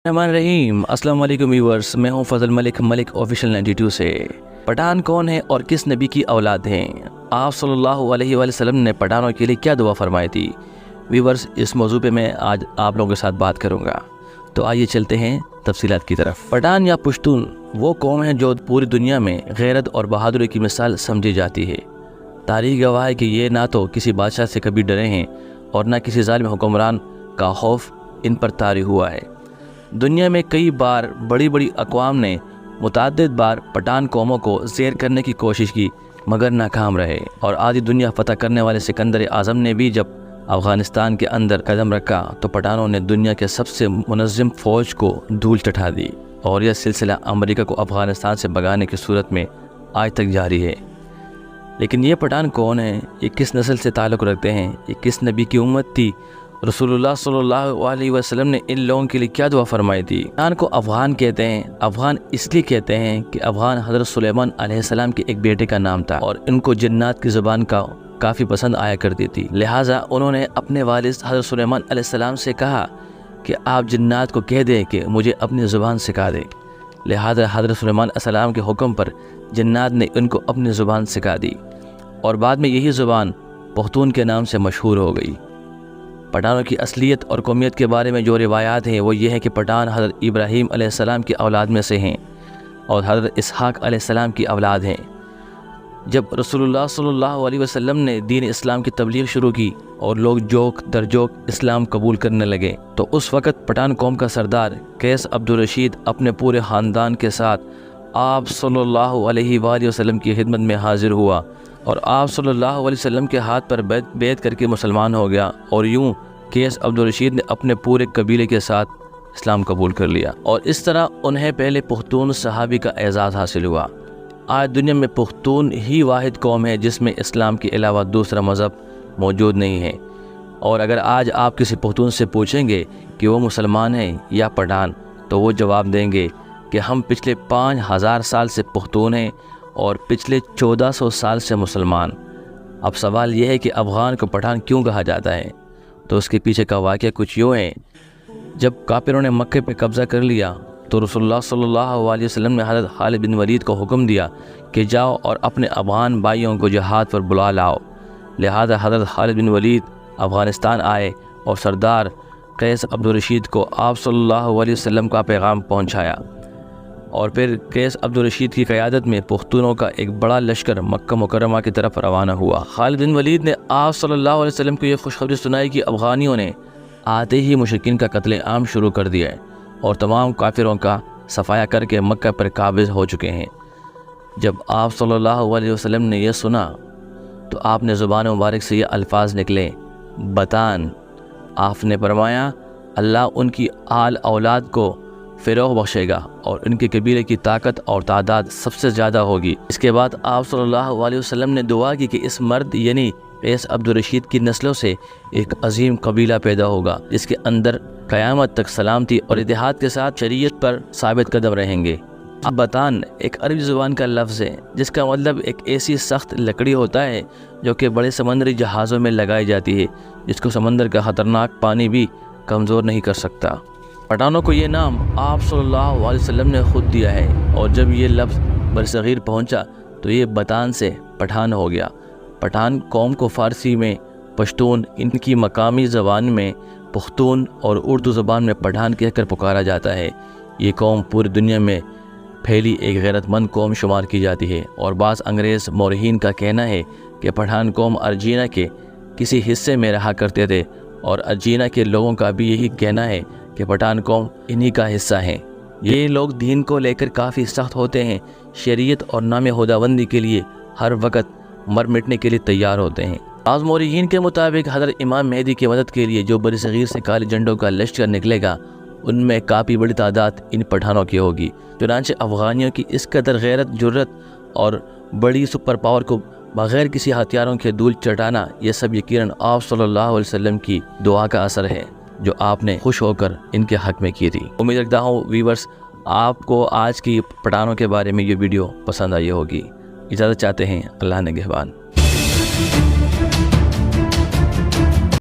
रहमान रहीम। अस्सलाम वालेकुम व्यूअर्स, मैं हूं फजल मलिक ऑफिशियल 92 से। पठान कौन है और किस नबी की औलाद हैं? आप सल्लल्लाहु अलैहि वसल्लम ने पठानों के लिए क्या दुआ फरमाई थी? व्यूअर्स, इस मौजू पे मैं आज आप लोगों के साथ बात करूंगा, तो आइए चलते हैं तफसीलात की तरफ। पठान या पश्तून वो कौम है जो पूरी दुनिया में गैरत और बहादुरी की मिसाल समझी जाती है। तारीख गवाह है कि ये ना तो किसी बादशाह से कभी डरे हैं और ना किसी जालिम हुक्मरान का खौफ इन पर तारी हुआ है। दुनिया में कई बार बड़ी बड़ी अक़वाम ने मुतअद्दिद बार पठान कौमों को ज़ेर करने की कोशिश की, मगर नाकाम रहे। और आधी दुनिया फ़तह करने वाले सिकंदर आज़म ने भी जब अफ़गानिस्तान के अंदर कदम रखा तो पठानों ने दुनिया के सबसे मुनज़्ज़म फ़ौज को धूल चटा दी, और यह सिलसिला अमेरिका को अफ़गानिस्तान से भगाने की सूरत में आज तक जारी है। लेकिन ये पठान कौन है? ये किस नस्ल से ताल्लुक़ रखते हैं? ये किस नबी की उम्मत थी? रसूलुल्लाह सल्लल्लाहु अलैहि वसल्लम ने इन लोगों के लिए क्या दुआ फरमाई थी? पठान को अफ़गान कहते हैं। अफ़गान इसलिए कहते हैं कि अफ़गान हज़रत सुलेमान अलैहिस्सलाम के एक बेटे का नाम था और इनको जिन्नात की ज़ुबान का काफ़ी पसंद आया करती थी। लिहाजा उन्होंने अपने वालिद हज़रत सुलेमान अलैहिस्सलाम से कहा कि आप जिन्नात को कह दें कि मुझे अपनी ज़ुबान सिखा दें। लिहाजा हज़रत सुलेमान अलैहिस्सलाम के हुक्म पर जिन्नात ने उनको अपनी ज़ुबान सिखा दी और बाद में यही ज़ुबान पख्तून के नाम से मशहूर हो गई। पठानों की असलियत और कौमियत के बारे में जो रिवायात हैं वो ये है कि पठान हज़रत इब्राहीम अलैहिस्सलाम की औलाद में से हैं और हज़रत इसहाक़ अलैहिस्सलाम की औलाद हैं। जब रसूलुल्लाह सल्लल्लाहु अलैहि वसल्लम ने दीन इस्लाम की तबलीग शुरू की और लोग जोक दर जोक इस्लाम कबूल करने लगे, तो उस वक़्त पठान कौम का सरदार कैस अब्दुल रशीद अपने पूरे ख़ानदान के साथ आप सल्लल्लाहु अलैहि वसल्लम की खिदमत में हाज़िर हुआ और आप सल्लल्लाहु अलैहि वसल्लम के हाथ पर बैत करके मुसलमान हो गया। और यूँ कैस अब्दुल रशीद ने अपने पूरे कबीले के साथ इस्लाम कबूल कर लिया और इस तरह उन्हें पहले पख्तून सहाबी का एजाज़ हासिल हुआ। आज दुनिया में पख्तून ही वाहिद कौम है जिसमें इस्लाम के अलावा दूसरा मज़हब मौजूद नहीं है। और अगर आज आप किसी पख्तून से पूछेंगे कि वो मुसलमान है या पठान, तो वो जवाब देंगे कि हम पिछले 5000 साल से पख्तून हैं और पिछले 1400 साल से मुसलमान। अब सवाल यह है कि अफ़गान को पठान क्यों कहा जाता है? तो उसके पीछे का वाक़या कुछ यूँ है। जब काफिरों ने मक्के पे कब्ज़ा कर लिया तो रसूलुल्लाह सल्लल्लाहु अलैहि वसल्लम ने हज़रत खालिद बिन वलीद को हुक्म दिया कि जाओ और अपने अफ़गान भाइयों को जिहाद पर बुला लाओ। लिहाजा हज़रत खालिद बिन वलीद अफ़गानिस्तान आए और सरदार कैस अब्दुल रशीद को आप सल्लल्लाहु अलैहि वसल्लम का पैगाम पहुँचाया और फिर कैस अब्दुल रशीद की क़यादत में पख्तूनों का एक बड़ा लश्कर मक्का मुकर्रमा की तरफ रवाना हुआ। खालिद बिन वलीद ने आप सल्लल्लाहु अलैहि वसल्लम को ये खुशखबरी सुनाई कि अफ़गानियों ने आते ही मुशरिकीन का कत्ले आम शुरू कर दिया है और तमाम काफिरों का सफाया करके मक्का पर काबिज़ हो चुके हैं। जब आप सल्लल्लाहु अलैहि वसल्लम ने यह सुना तो आपने ज़ुबान मुबारक से ये अल्फाज निकले, बतान। आपने फरमाया, अल्लाह उनकी आल औलाद को फ़िरोग़ बख्शेगा और उनके कबीले की ताकत और तादाद सबसे ज़्यादा होगी। इसके बाद आप सल्लल्लाहु अलैहि वसल्लम ने दुआ की कि इस मर्द यानी कैस अब्दुल रशीद की नस्लों से एक अजीम कबीला पैदा होगा जिसके अंदर क़यामत तक सलामती और इत्तेहाद के साथ शरीयत पर साबित कदम रहेंगे। अब बतान एक अरबी ज़ुबान का लफ्ज़ है जिसका मतलब एक ऐसी सख्त लकड़ी होता है जो कि बड़े समंदरी जहाज़ों में लगाई जाती है, जिसको समंदर का ख़तरनाक पानी भी कमज़ोर नहीं कर सकता। पठानों को ये नाम आप सल्लल्लाहु अलैहि वसल्लम ने ख़ुद दिया है और जब ये लफ्ज़ बरसग़ीर पहुँचा तो ये बतान से पठान हो गया। पठान कौम को फ़ारसी में पश्तून, इनकी मकामी ज़बान में पख्तून और उर्दू ज़बान में पठान कहकर पुकारा जाता है। ये कौम पूरी दुनिया में फैली एक गैरतमंद कौम शुमार की जाती है और बाज़ अंग्रेज़ मौरखीन का कहना है कि पठान कौम अर्जीना के किसी हिस्से में रहा करते थे और अर्जीना के लोगों का भी यही कहना है कि पठान कौम इन्हीं का हिस्सा है। ये लोग दीन को लेकर काफ़ी सख्त होते हैं, शरीयत और नाम खुदाबंदी के लिए हर वक्त मर मिटने के लिए तैयार होते हैं। बाज़ मौरखीन के मुताबिक हज़रत इमाम मेहदी की मदद के लिए जो बरसग़ीर से काले झंडों का लश्कर निकलेगा उनमें काफ़ी बड़ी तादाद इन पठानों की होगी। चुनांचे अफ़गानियों की इस कदर गैरत, जुर्रत और बड़ी सुपर पावर को बग़ैर किसी हथियारों के धूल चटाना, यह सब यकीनन आप सल्लल्लाहु अलैहि वसल्लम की दुआ का असर है जो आपने खुश होकर इनके हक़ में की थी। उम्मीद रखता हूँ व्यूअर्स आपको आज की पठानों के बारे में ये वीडियो पसंद आई होगी। इजाज़त चाहते हैं, अल्लाह निगहबान।